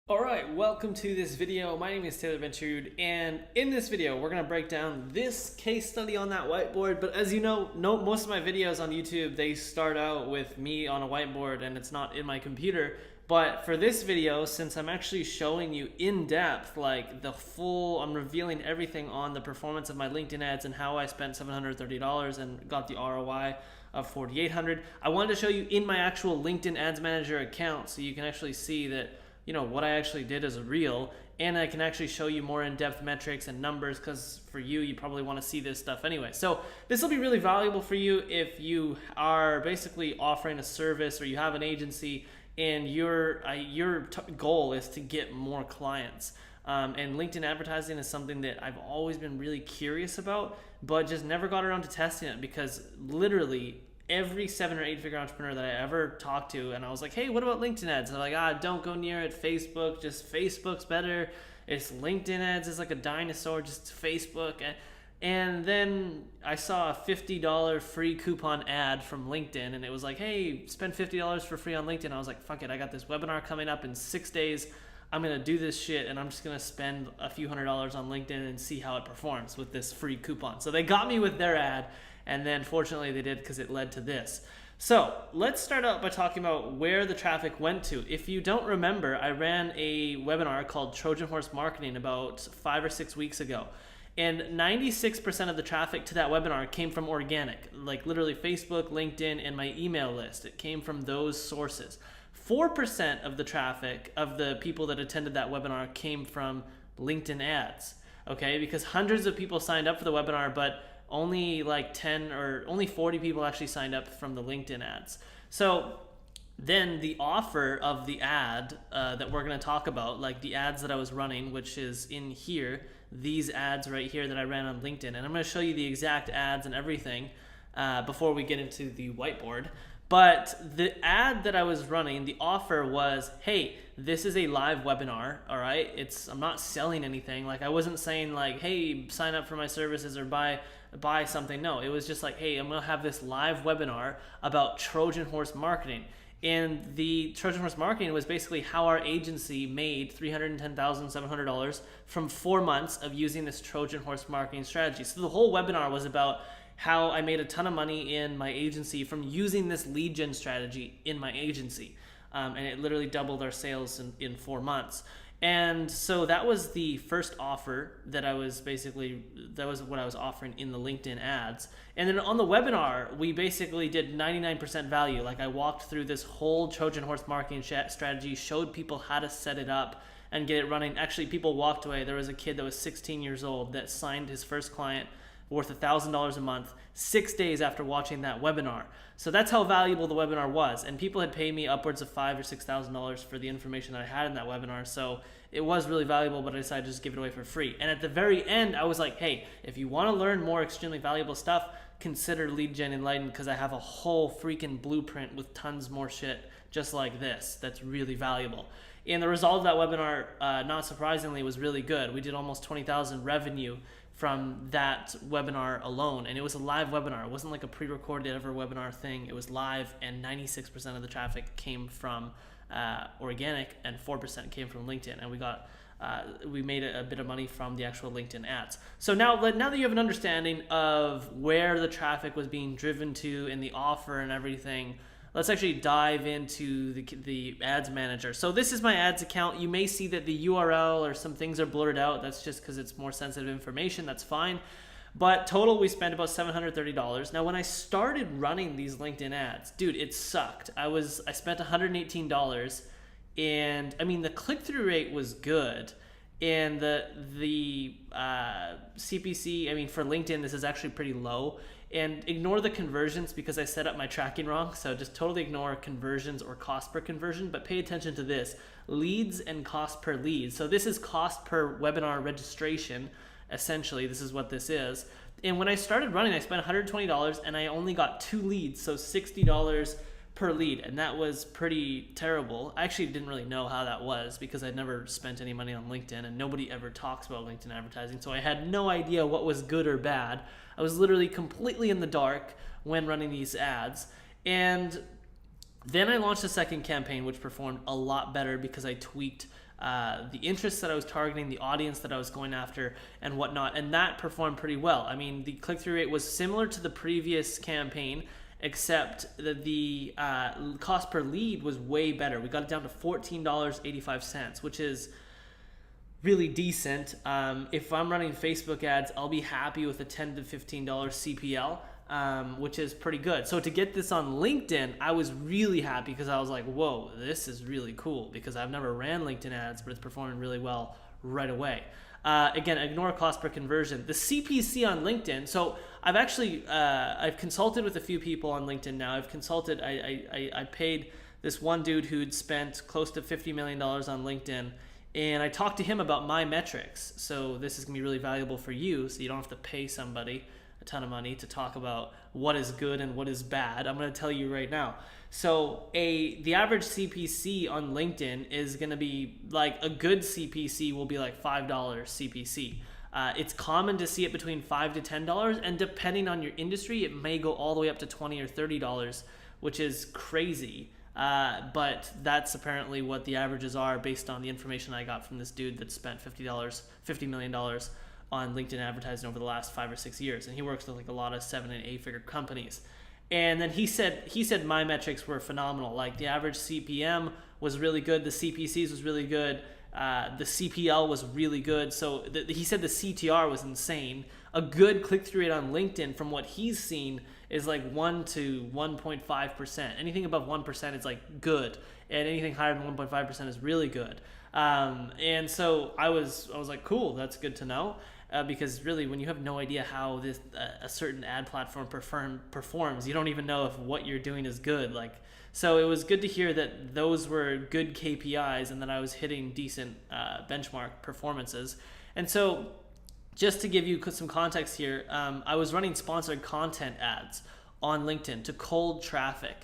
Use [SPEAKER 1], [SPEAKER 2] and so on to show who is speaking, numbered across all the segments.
[SPEAKER 1] All right, welcome to this video. My name is Taylor Ventured, and in this video, we're gonna break down this case study on that whiteboard. But as you know, most of my videos on YouTube, they start out with me on a whiteboard and it's not in my computer. But for this video, since I'm actually showing you in depth, like I'm revealing everything on the performance of my LinkedIn ads and how I spent $730 and got the ROI of $4,800. I wanted to show you in my actual LinkedIn Ads Manager account so you can actually see that what I actually did is real, and I can actually show you more in-depth metrics and numbers, because for you probably want to see this stuff anyway. So this will be really valuable for you if you are basically offering a service or you have an agency and your goal is to get more clients. And LinkedIn advertising is something that I've always been really curious about, but just never got around to testing it, because literally every 7 or 8 figure entrepreneur that I ever talked to, and I was like, hey, what about LinkedIn ads? And they're like, don't go near it. Facebook's better. It's LinkedIn ads is like a dinosaur, just Facebook. And then I saw a $50 free coupon ad from LinkedIn, and it was like, hey, spend $50 for free on LinkedIn. I was like, fuck it, I got this webinar coming up in 6 days. I'm gonna do this shit, and I'm just gonna spend a few $100s on LinkedIn and see how it performs with this free coupon. So they got me with their ad, and then fortunately they did, because it led to this. So let's start out by talking about where the traffic went to. If you don't remember, I ran a webinar called Trojan Horse Marketing about 5 or 6 weeks ago. And 96% of the traffic to that webinar came from organic, like literally Facebook, LinkedIn, and my email list. It came from those sources. 4% of the traffic of the people that attended that webinar came from LinkedIn ads, okay? Because hundreds of people signed up for the webinar, but only like 10 or only 40 people actually signed up from the LinkedIn ads. So then the offer of the ad that we're going to talk about, like the ads that I was running, which is in here, these ads right here that I ran on LinkedIn. And I'm going to show you the exact ads and everything before we get into the whiteboard. But the ad that I was running, the offer was, hey, this is a live webinar, all right? I'm not selling anything. Like, I wasn't saying like, hey, sign up for my services or buy something. No, it was just like, hey, I'm gonna have this live webinar about Trojan Horse Marketing. And the Trojan Horse Marketing was basically how our agency made $310,700 from 4 months of using this Trojan Horse Marketing strategy. So the whole webinar was about how I made a ton of money in my agency from using this lead gen strategy in my agency. And it literally doubled our sales in 4 months. And so that was the first offer that was what I was offering in the LinkedIn ads. And then on the webinar, we basically did 99% value. Like, I walked through this whole Trojan Horse Marketing strategy, showed people how to set it up and get it running. Actually, people walked away. There was a kid that was 16 years old that signed his first client worth $1,000 a month 6 days after watching that webinar. So that's how valuable the webinar was. And people had paid me upwards of $5,000 or $6,000 for the information that I had in that webinar. So it was really valuable, but I decided to just give it away for free. And at the very end, I was like, hey, if you want to learn more extremely valuable stuff, consider Lead Gen Enlightened, because I have a whole freaking blueprint with tons more shit just like this that's really valuable. And the result of that webinar, not surprisingly, was really good. We did almost 20,000 revenue from that webinar alone, and it was a live webinar. It wasn't like a pre-recorded ever webinar thing. It was live, and 96% of the traffic came from organic, and 4% came from LinkedIn, and we made a bit of money from the actual LinkedIn ads. So now that you have an understanding of where the traffic was being driven to and the offer and everything, let's actually dive into the ads manager. So this is my ads account. You may see that the URL or some things are blurred out. That's just because it's more sensitive information. That's fine. But total, we spent about $730. Now, when I started running these LinkedIn ads, dude, it sucked. I spent $118, and I mean, the click-through rate was good. And the CPC, I mean, for LinkedIn, this is actually pretty low. And ignore the conversions, because I set up my tracking wrong. So just totally ignore conversions or cost per conversion, but pay attention to this: leads and cost per lead. So this is cost per webinar registration. Essentially, this is what this is. And when I started running, I spent $120 and I only got 2 leads. So $60 per lead. And that was pretty terrible. I actually didn't really know how that was, because I'd never spent any money on LinkedIn, and nobody ever talks about LinkedIn advertising. So I had no idea what was good or bad. I was literally completely in the dark when running these ads. And then I launched a second campaign, which performed a lot better because I tweaked the interests that I was targeting, the audience that I was going after, and whatnot, and that performed pretty well. I mean, the click-through rate was similar to the previous campaign, except that the cost per lead was way better. We got it down to $14.85, which is really decent. If I'm running Facebook ads, I'll be happy with a $10 to $15 CPL, which is pretty good. So to get this on LinkedIn, I was really happy because I was like, whoa, this is really cool, because I've never ran LinkedIn ads, but it's performing really well right away. Again, ignore cost per conversion. The CPC on LinkedIn, so I've actually, I've consulted with a few people on LinkedIn now. I paid this one dude who'd spent close to $50 million on LinkedIn, and I talked to him about my metrics. So this is gonna be really valuable for you, so you don't have to pay somebody a ton of money to talk about what is good and what is bad. I'm gonna tell you right now. So the average CPC on LinkedIn is gonna be like, a good CPC will be like $5 CPC. It's common to see it between $5 to $10, and depending on your industry, it may go all the way up to $20 or $30, which is crazy. But that's apparently what the averages are based on the information I got from this dude that spent $50 million on LinkedIn advertising over the last 5 or 6 years. And he works with like a lot of 7 and 8 figure companies. And then he said my metrics were phenomenal. Like the average CPM was really good. The CPCs was really good. The CPL was really good. So he said the CTR was insane. A good click-through rate on LinkedIn, from what he's seen, is like 1 to 1.5%. Anything above 1% is like good, and anything higher than 1.5% is really good. And so I was like, cool, that's good to know. Because really, when you have no idea how a certain ad platform performs, you don't even know if what you're doing is good. So it was good to hear that those were good KPIs and that I was hitting decent benchmark performances. And so, just to give you some context here, I was running sponsored content ads on LinkedIn to cold traffic.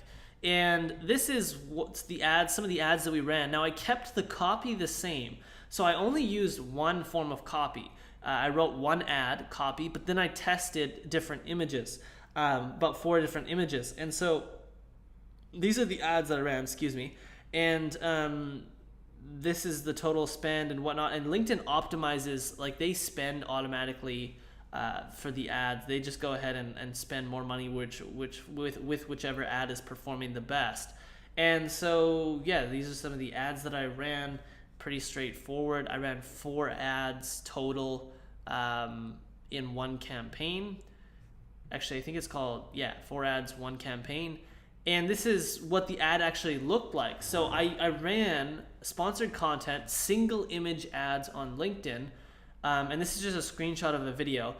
[SPEAKER 1] And this is some of the ads that we ran. Now, I kept the copy the same. So I only used one form of copy. I wrote one ad copy, but then I tested different images, about 4 different images. And so these are the ads that I ran, and this is the total spend and whatnot. And LinkedIn optimizes, like, they spend automatically for the ads. They just go ahead and spend more money with whichever ad is performing the best. And so, yeah, these are some of the ads that I ran. Pretty straightforward. I ran 4 ads total in one campaign. Actually, I think it's called, 4 ads, 1 campaign. And this is what the ad actually looked like. So I ran sponsored content, single image ads on LinkedIn. And this is just a screenshot of a video.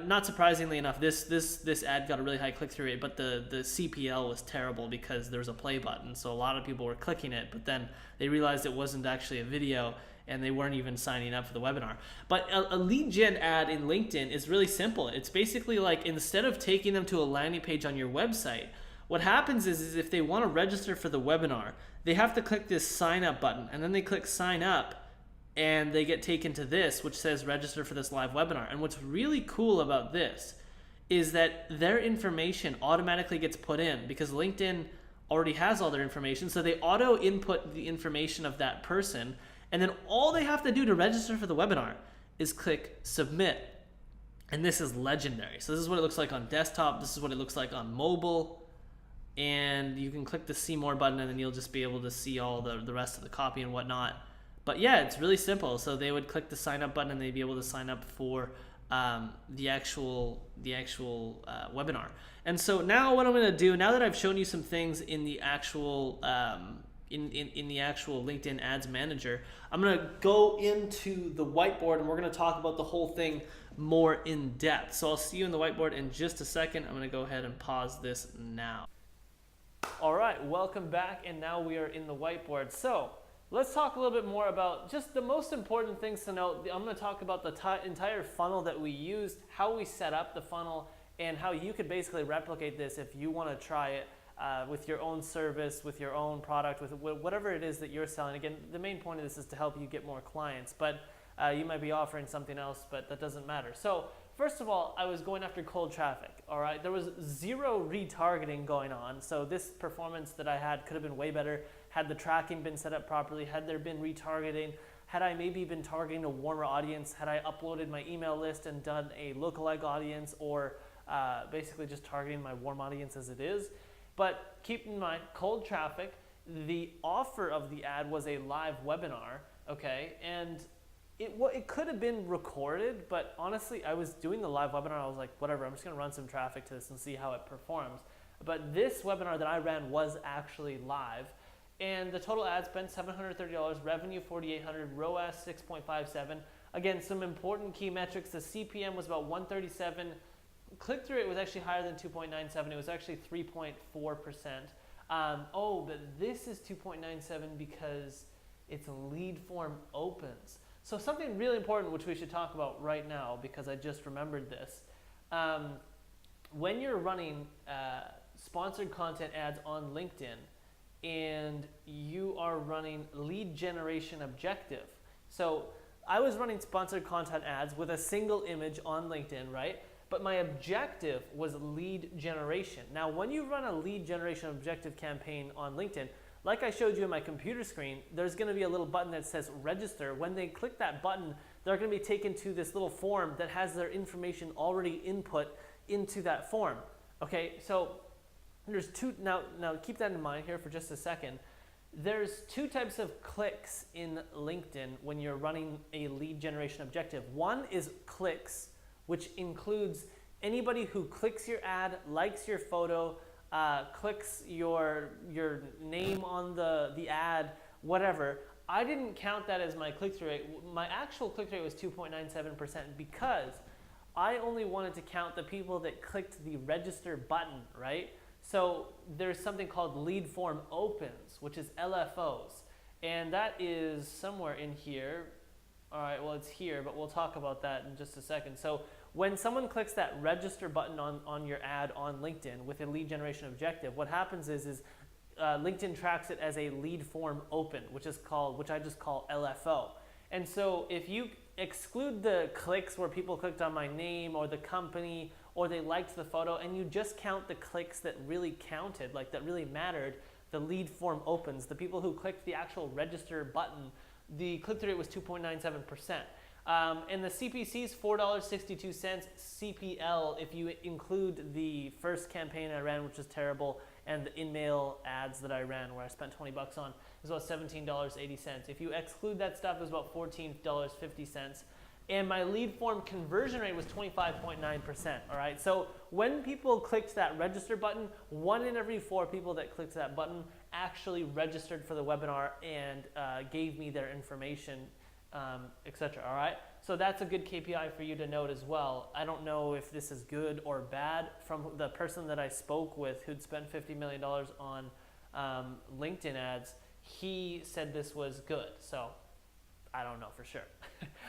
[SPEAKER 1] Not surprisingly enough, this ad got a really high click-through rate, but the CPL was terrible because there was a play button. So a lot of people were clicking it, but then they realized it wasn't actually a video, and they weren't even signing up for the webinar. But a lead gen ad in LinkedIn is really simple. It's basically like, instead of taking them to a landing page on your website, what happens is if they want to register for the webinar, they have to click this sign up button, and then they click sign up, and they get taken to this, which says register for this live webinar. And what's really cool about this is that their information automatically gets put in, because LinkedIn already has all their information. So they auto input the information of that person, and then all they have to do to register for the webinar is click submit. And this is legendary. So this is what it looks like on desktop. This is what it looks like on mobile. And you can click the see more button, and then you'll just be able to see all the rest of the copy and whatnot. But yeah, it's really simple. So they would click the sign up button, and they'd be able to sign up for the actual webinar. And so now what I'm going to do, now that I've shown you some things in the actual in the actual LinkedIn Ads Manager, I'm going to go into the whiteboard, and we're going to talk about the whole thing more in depth. So I'll see you in the whiteboard in just a second. I'm going to go ahead and pause this now. All right, welcome back, and now we are in the whiteboard. So let's talk a little bit more about just the most important things to note. I'm going to talk about the entire funnel that we used, how we set up the funnel, and how you could basically replicate this if you want to try it with your own service, with your own product, with whatever it is that you're selling. Again, the main point of this is to help you get more clients, but you might be offering something else, but that doesn't matter. So first of all, I was going after cold traffic, all right? There was 0 retargeting going on, so this performance that I had could have been way better Had the tracking been set up properly? Had there been retargeting? Had I maybe been targeting a warmer audience? Had I uploaded my email list and done a lookalike audience, or basically just targeting my warm audience as it is? But keep in mind, cold traffic, the offer of the ad was a live webinar, okay? And it could have been recorded, but honestly, I was doing the live webinar. I was like, whatever, I'm just gonna run some traffic to this and see how it performs. But this webinar that I ran was actually live. And the total ad spend, $730, revenue $4,800, ROAS 6.57. Again, some important key metrics. The CPM was about 137. Click-through rate was actually higher than 2.97. It was actually 3.4%. But this is 2.97 because it's lead form opens. So something really important which we should talk about right now, because I just remembered this. When you're running sponsored content ads on LinkedIn and you are running lead generation objective. So I was running sponsored content ads with a single image on LinkedIn, right? But my objective was lead generation. Now, when you run a lead generation objective campaign on LinkedIn, like I showed you in my computer screen, there's gonna be a little button that says register. When they click that button, they're gonna be taken to this little form that has their information already input into that form. Okay, so there's two, now keep that in mind here for just a second. There's two types of clicks in LinkedIn when you're running a lead generation objective. One is clicks, which includes anybody who clicks your ad, likes your photo, clicks your name on the ad, whatever. I didn't count that as my click-through rate. My actual click-through rate was 2.97% because I only wanted to count the people that clicked the register button, right? So there's something called lead form opens, which is LFOs. And that is somewhere in here. All right, well, it's here, but we'll talk about that in just a second. So when someone clicks that register button on your ad on LinkedIn with a lead generation objective, what happens is LinkedIn tracks it as a lead form open, which I just call LFO. And so if you exclude the clicks where people clicked on my name or the company or they liked the photo, and you just count the clicks that really counted, like that really mattered, the lead form opens, the people who clicked the actual register button, the click-through rate was 2.97%. And the CPC is $4.62 CPL if you include the first campaign I ran, which was terrible, and the in-mail ads that I ran where I spent 20 bucks on, is about $17.80. If you exclude that stuff, it was about $14.50. And my lead form conversion rate was 25.9%, all right? So when people clicked that register button, 1 in every 4 people that clicked that button actually registered for the webinar and gave me their information, etc. All right, so that's a good KPI for you to note as well. I don't know if this is good or bad. From the person that I spoke with who'd spent $50 million on LinkedIn ads, he said this was good. So I don't know for sure.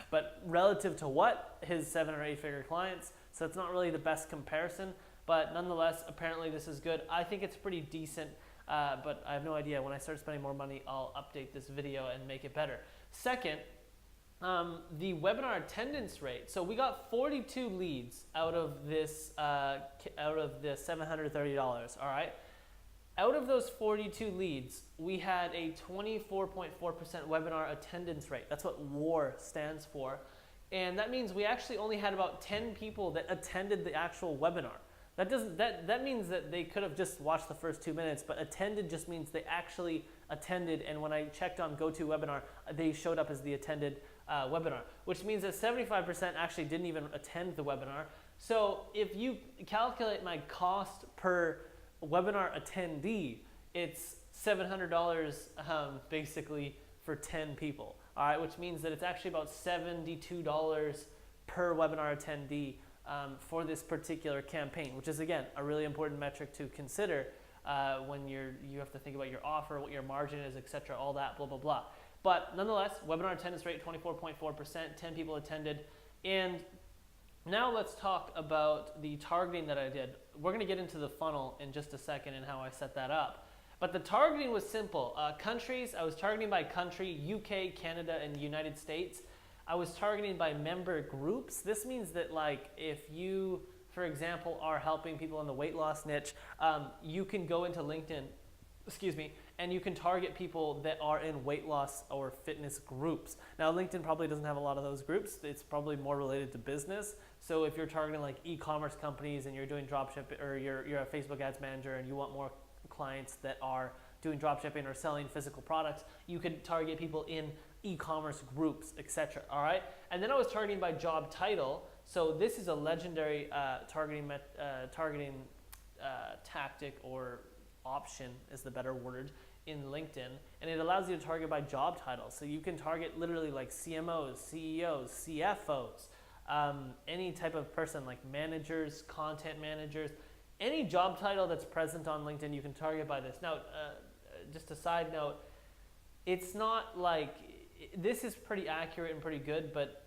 [SPEAKER 1] But relative to what? His 7 or 8 figure clients. So it's not really the best comparison, but nonetheless, apparently this is good. I think it's pretty decent, but I have no idea. When I start spending more money, I'll update this video and make it better. Second, the webinar attendance rate. So we got 42 leads out of this, out of the $730, all right? Out of those 42 leads, we had a 24.4% webinar attendance rate. That's what WAR stands for. And that means we actually only had about 10 people that attended the actual webinar. That means that they could have just watched the first 2 minutes, but attended just means they actually attended, and when I checked on GoToWebinar, they showed up as the attended webinar, which means that 75% actually didn't even attend the webinar. So if you calculate my cost per webinar attendee, it's $700 basically for 10 people, all right, which means that it's actually about $72 per webinar attendee for this particular campaign, which is, again, a really important metric to consider when you have to think about your offer, what your margin is, etc., all that, blah, blah, blah. But nonetheless, webinar attendance rate, 24.4%, 10 people attended. And now let's talk about the targeting that I did. We're going to get into the funnel in just a second and how I set that up. But the targeting was simple. Countries, I was targeting by country, UK, Canada, and the United States. I was targeting by member groups. This means that, like, if you, for example, are helping people in the weight loss niche, you can go into LinkedIn, and you can target people that are in weight loss or fitness groups. Now, LinkedIn probably doesn't have a lot of those groups. It's probably more related to business. So if you're targeting like e-commerce companies and you're doing dropshipping, or you're a Facebook ads manager and you want more clients that are doing dropshipping or selling physical products, you could target people in e-commerce groups, etc. All right. And then I was targeting by job title. So this is a legendary targeting tactic, or option is the better word, in LinkedIn, and it allows you to target by job title. So you can target literally like CMOs, CEOs, CFOs, any type of person like managers, content managers, any job title that's present on LinkedIn, you can target by this. Now, just a side note, it's not like, this is pretty accurate and pretty good, but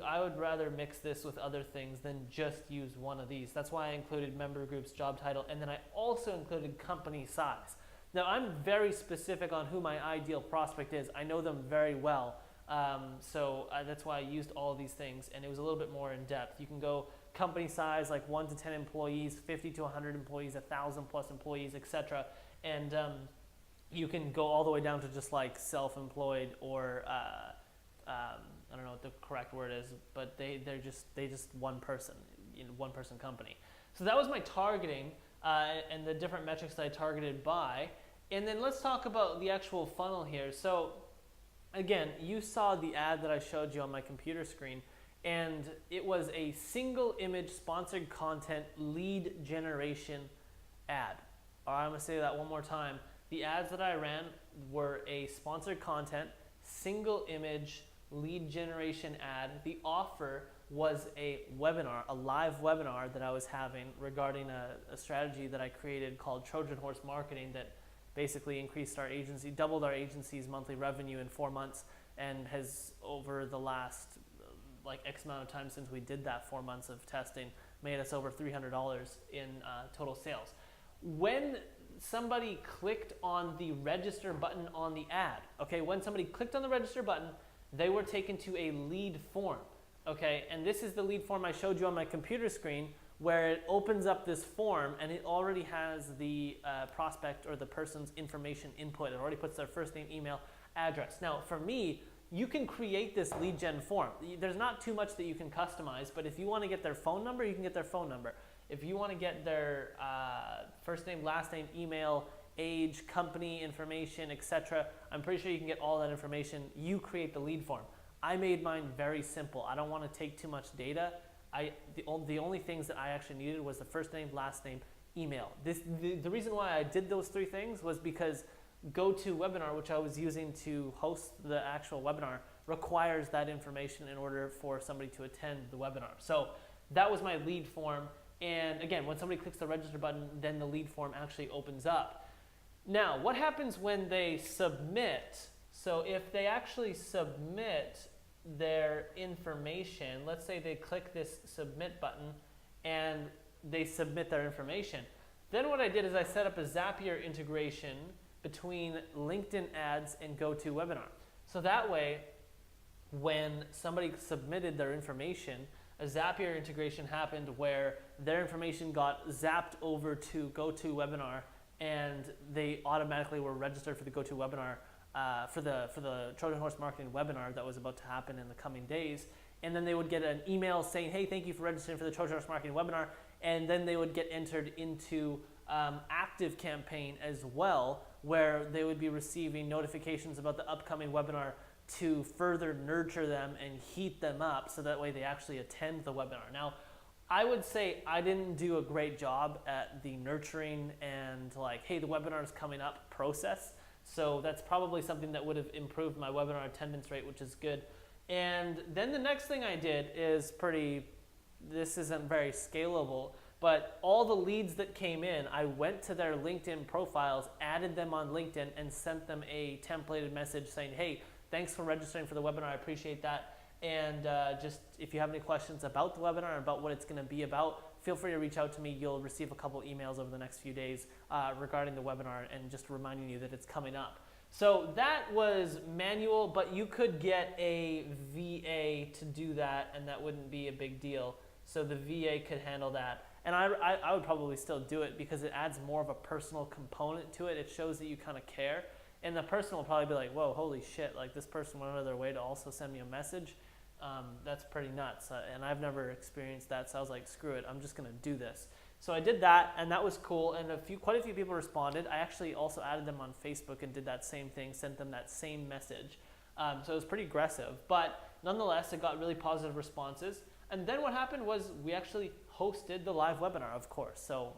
[SPEAKER 1] I would rather mix this with other things than just use one of these. That's why I included member groups, job title, and then I also included company size. Now, I'm very specific on who my ideal prospect is. I know them very well. So that's why I used all of these things, and it was a little bit more in depth. You can go company size, like 1 to 10 employees, 50 to 100 employees, 1,000 plus employees, etc. And you can go all the way down to just like self-employed, or I don't know what the correct word is, but they're just one person, one person company. So that was my targeting and the different metrics that I targeted by. And then let's talk about the actual funnel here. So again, you saw the ad that I showed you on my computer screen, and it was a single image sponsored content lead generation ad. All right, I'm gonna say that one more time. The ads that I ran were a sponsored content, single image lead generation ad. The offer was a webinar, a live webinar that I was having regarding a strategy that I created called Trojan Horse Marketing, that basically increased our agency, doubled our agency's monthly revenue in 4 months, and has, over the last like X amount of time since we did that 4 months of testing, made us over $300 in total sales. When somebody clicked on the register button on the ad, okay, when somebody clicked on the register button, they were taken to a lead form, okay? And this is the lead form I showed you on my computer screen, where it opens up this form and it already has the prospect or the person's information input. It already puts their first name, email, address. Now, for me, you can create this lead gen form. There's not too much that you can customize, but if you want to get their phone number, you can get their phone number. If you want to get their first name, last name, email, age, company information, etc., I'm pretty sure you can get all that information. You create the lead form. I made mine very simple. I don't want to take too much data. The only things that I actually needed was the first name, last name, email. The reason why I did those 3 things was because GoToWebinar, which I was using to host the actual webinar, requires that information in order for somebody to attend the webinar. So that was my lead form. And again, when somebody clicks the register button, then the lead form actually opens up. Now, what happens when they submit? So if they actually submit their information, let's say they click this submit button and they submit their information. Then what I did is I set up a Zapier integration between LinkedIn ads and GoToWebinar. So that way, when somebody submitted their information, a Zapier integration happened where their information got zapped over to GoToWebinar, and they automatically were registered for the GoToWebinar, for the Trojan Horse Marketing webinar that was about to happen in the coming days. And then they would get an email saying, hey, thank you for registering for the Trojan Horse Marketing webinar. And then they would get entered into active campaign as well, where they would be receiving notifications about the upcoming webinar to further nurture them and heat them up so that way they actually attend the webinar. Now, I would say I didn't do a great job at the nurturing and like, hey, the webinar is coming up process. So that's probably something that would have improved my webinar attendance rate, which is good. And then the next thing I did is this isn't very scalable, but all the leads that came in, I went to their LinkedIn profiles, added them on LinkedIn, and sent them a templated message saying, hey, thanks for registering for the webinar, I appreciate that. And just if you have any questions about the webinar and about what it's going to be about, feel free to reach out to me. You'll receive a couple emails over the next few days regarding the webinar and just reminding you that it's coming up. So that was manual, but you could get a VA to do that, and that wouldn't be a big deal. So the VA could handle that. And I would probably still do it because it adds more of a personal component to it. It shows that you kind of care. And the person will probably be like, whoa, holy shit, like this person went out of their way to also send me a message. That's pretty nuts. And I've never experienced that, so I was like, screw it, I'm just gonna do this. So I did that, and that was cool, and quite a few people responded. I actually also added them on Facebook and did that same thing, sent them that same message. So it was pretty aggressive, but nonetheless, it got really positive responses. And then what happened was we actually hosted the live webinar, of course. So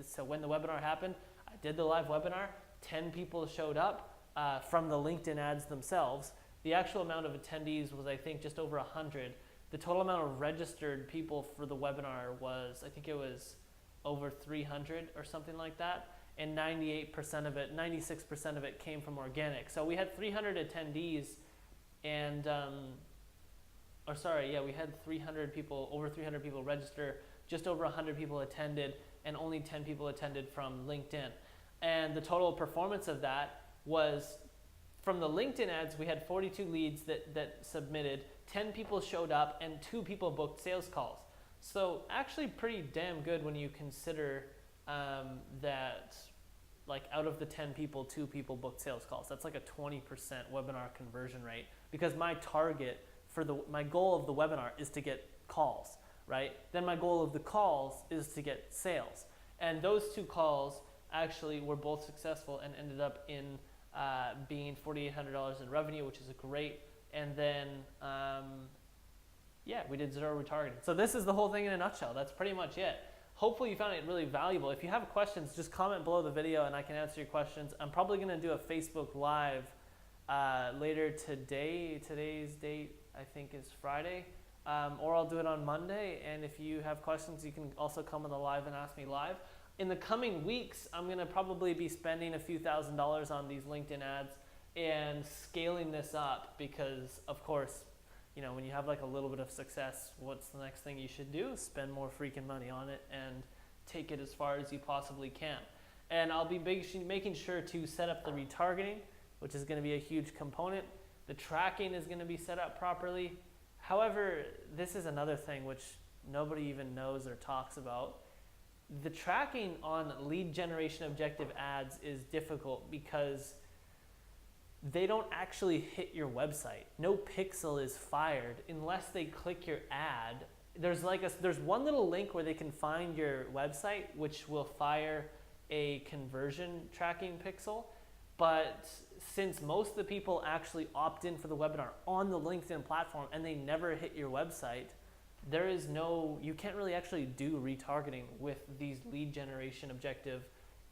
[SPEAKER 1] so when the webinar happened, I did the live webinar. 10 people showed up from the LinkedIn ads themselves. The actual amount of attendees was, I think, just over 100. The total amount of registered people for the webinar was, I think it was over 300 or something like that. And 98% of it, 96% of it came from organic. So we had 300 attendees and, we had 300 people, over 300 people register, just over 100 people attended, and only 10 people attended from LinkedIn. And the total performance of that was, from the LinkedIn ads, we had 42 leads that submitted, 10 people showed up, and 2 people booked sales calls. So actually pretty damn good when you consider that, like, out of the 10 people, 2 people booked sales calls. That's like a 20% webinar conversion rate, because my target for my goal of the webinar is to get calls, right? Then my goal of the calls is to get sales. And those 2 calls actually were both successful and ended up in being $4,800 in revenue, which is great. And then, we did 0 retargeting. So this is the whole thing in a nutshell. That's pretty much it. Hopefully you found it really valuable. If you have questions, just comment below the video and I can answer your questions. I'm probably going to do a Facebook Live later today. Today's date, I think, is Friday. Or I'll do it on Monday. And if you have questions, you can also come on the live and ask me live. In the coming weeks, I'm going to probably be spending a few $1,000s on these LinkedIn ads and scaling this up because, of course, you know, when you have like a little bit of success, what's the next thing you should do? Spend more freaking money on it and take it as far as you possibly can. And I'll be making sure to set up the retargeting, which is going to be a huge component. The tracking is going to be set up properly. However, this is another thing which nobody even knows or talks about. The tracking on lead generation objective ads is difficult because they don't actually hit your website. No pixel is fired unless they click your ad. There's one little link where they can find your website, which will fire a conversion tracking pixel. But since most of the people actually opt in for the webinar on the LinkedIn platform and they never hit your website, you can't really actually do retargeting with these lead generation objective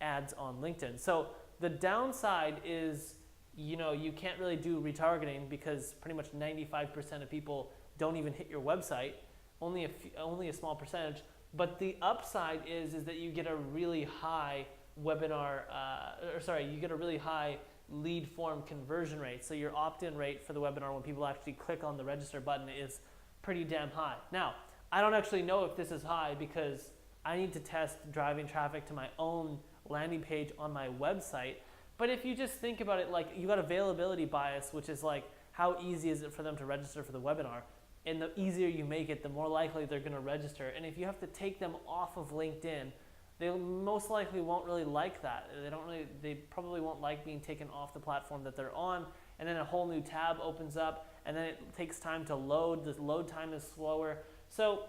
[SPEAKER 1] ads on LinkedIn. So the downside is, you know, you can't really do retargeting because pretty much 95% of people don't even hit your website, only a small percentage. But the upside is that you get a really high you get a really high lead form conversion rate. So your opt-in rate for the webinar when people actually click on the register button is pretty damn high. Now, I don't actually know if this is high because I need to test driving traffic to my own landing page on my website. But if you just think about it, like, you got availability bias, which is like, how easy is it for them to register for the webinar? And the easier you make it, the more likely they're going to register. And if you have to take them off of LinkedIn, they most likely won't really like that. They probably won't like being taken off the platform that they're on. And then a whole new tab opens up, and then it takes time to load. The load time is slower. So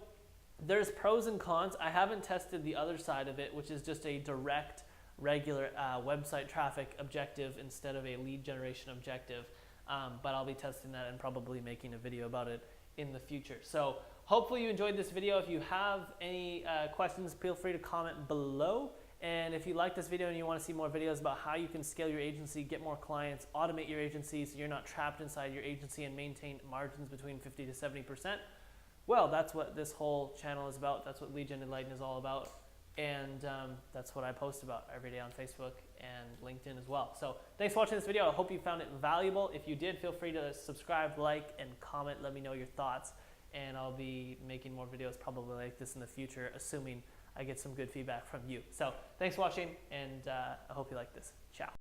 [SPEAKER 1] there's pros and cons. I haven't tested the other side of it, which is just a direct, regular website traffic objective instead of a lead generation objective. But I'll be testing that and probably making a video about it in the future. So hopefully you enjoyed this video. If you have any questions, feel free to comment below. And if you like this video and you want to see more videos about how you can scale your agency, get more clients, automate your agency so you're not trapped inside your agency and maintain margins between 50 to 70%, well, that's what this whole channel is about. That's what Lead Gen Enlighten is all about. And that's what I post about every day on Facebook and LinkedIn as well. So thanks for watching this video. I hope you found it valuable. If you did, feel free to subscribe, like, and comment. Let me know your thoughts. And I'll be making more videos probably like this in the future, assuming I get some good feedback from you. So thanks for watching, and I hope you like this. Ciao.